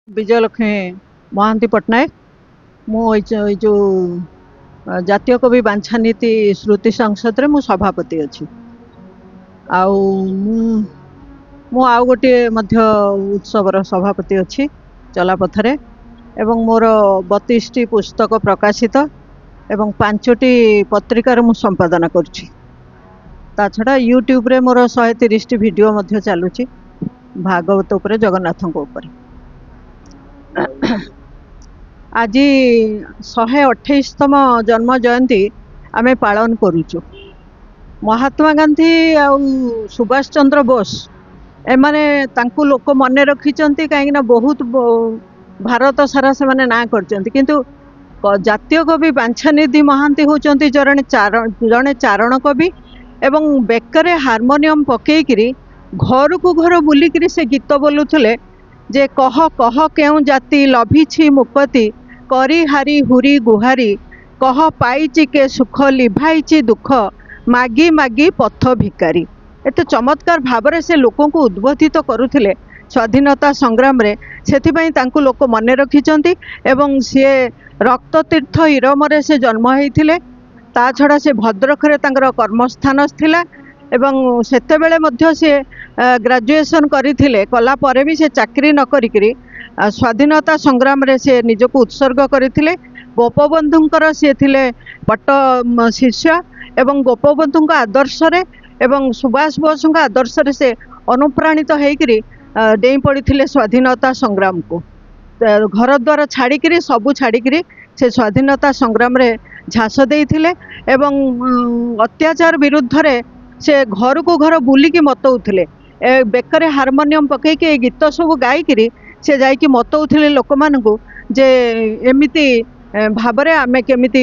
विजयलक्ष्मी महांती पट्टनायक मु जो जातीय कवि बांछा नीति श्रुति संसद रे मु सभापति अच्छी आउ आउ गोटे मध्य उत्सवर सभापति अच्छी चलापथरे एवं मोर 32टी पुस्तक प्रकाशित एवं 5टी पत्रिकार मु संपादन करुछि। ता छड़ा यूट्यूब रे मोर 130टी वीडियो मध्य चलुछि भागवत उपरे जगन्नाथଙ୍କ उपरे। आज 128तम जन्म जयंती आमे पालन करूचु। महात्मा गांधी आ सुभाष चंद्र बोस एमाने तांकु लोक मने रखिचंती कहीं बहुत भारत सारा से माने ना करचंती किंतु जातीय कवि बांछानिधि महांती होचंती जड़े चारण कवि एवं बेकरे हारमोनियम पकेइकरी घर को घर बुलिकरी से गीत बोलुथले जे कह कह केउ जाति लभिछि मुपति करी हारी हुरी गुहारी कह पाइछि के सुख लिभाइछि दुख मागी मागी पथ भिकारी। एते चमत्कार भावरे से लोकों को उद्बोधित करुथिले स्वाधीनता संग्राम रे सेथिपई तांकु लोक मने रखिचंती एवं सी रक्ततीर्थ इरमरे से जन्म होइथिले। ता छड़ा से भद्रक रे तांकर कर्मस्थान थिला एवं सेतेबेले मध्य से ग्रेजुएशन करिथिले कला परे भी से चाकरी न करिकरी स्वाधीनता संग्राम रे से निजको उत्सर्ग करिथिले। गोपबंधुंकर से थिले पट्ट शिष्य एवं गोपबंधुंक आदर्श रे एवं सुभाष बोसंक आदर्श रे से अनुप्राणित होइकरी डेई पड़िथिले स्वाधीनता संग्राम को। घर द्वार छाड़िकरी सबू छाड़िकरी से स्वाधीनता संग्राम रे झांस देइथिले एवं अत्याचार विरुद्ध रे से घर को घर बुलिकी मतौथिले बेकरे हारमोनियम पकईकि गीत सब गायिकी से जाइकी मतौथिले लोक मानकु जे एमिति भावरे आमे केमिति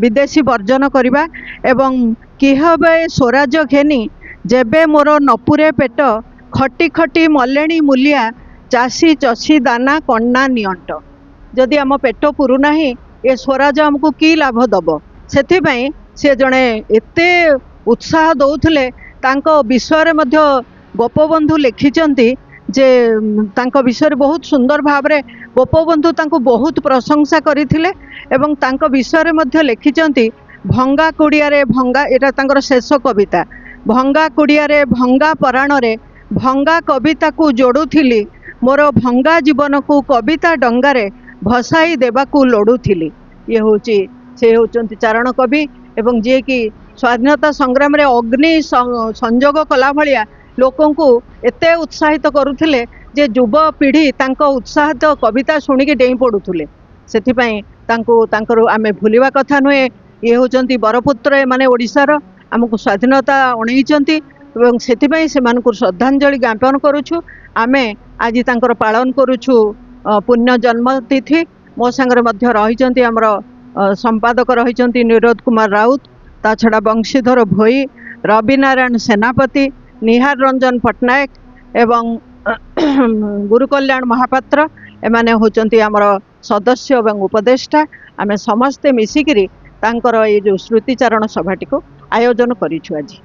विदेशी वर्जन करिबा एवं किहबे स्वराज घेनी जेबे मोर नपुरे पेट खटी खटी मलेणी मूलिया चासी चसी दाना कन्ना नियंट। जदि आम पेट पुरु नाही ए स्वराज आमको की लाभ दब। सेथिपई से जड़े एते उत्साह दौथिले तांको विषय मध्य गोपबंधु लिखिचंती जे तांको विषय बहुत सुंदर भावरे गोपबंधु तांको बहुत प्रशंसा करिथिले एवं तांको विषय मध्य लिखिचंती भंगा कुड़िया रे भंगा एटा तांकर शेष कविता भंगा कुड़िया रे भंगा पराण रे भंगा कविता को जोड़ुथिली मोर भंगा जीवन को कविता डंगारे भसाई देवा को लड़ुथिली। ये होची से होचंती चारण कवि एवं जे कि स्वाधीनता संग्राम रे अग्नि संजोग कला भलिया लोकों को एते उत्साहित करुथिले जे युव पीढ़ी तांको उत्साहित कविता सुनिकी डेई पड़ुथिले। सेथिपई तांको तांकर आमे भूलिबा कथा नुहे। ये होचंती बरपुत्र माने ओडिशार आमको स्वाधीनता अणैचंती एवं सेथिपई सेमानकु श्रद्धांजलि ज्ञापन करूछु। आमे आज तांकर पालन करूछु पुण्य जन्मतिथि। मो संगे मध्य रहिचंती हमर संपादक रहिचंती निरोध कुमार राउत ता छड़ा वंशीधर भोई रवि नारायण सेनापति निहार रंजन पट्टनायक एवं गुरु कल्याण महापात्र एमाने होचंती हमर सदस्य एवं उपदेष्टा। आमे समस्ते मिसिकिरी तांकर ये जो श्रुतिचारण सभाटी को आयोजन करिछु आज।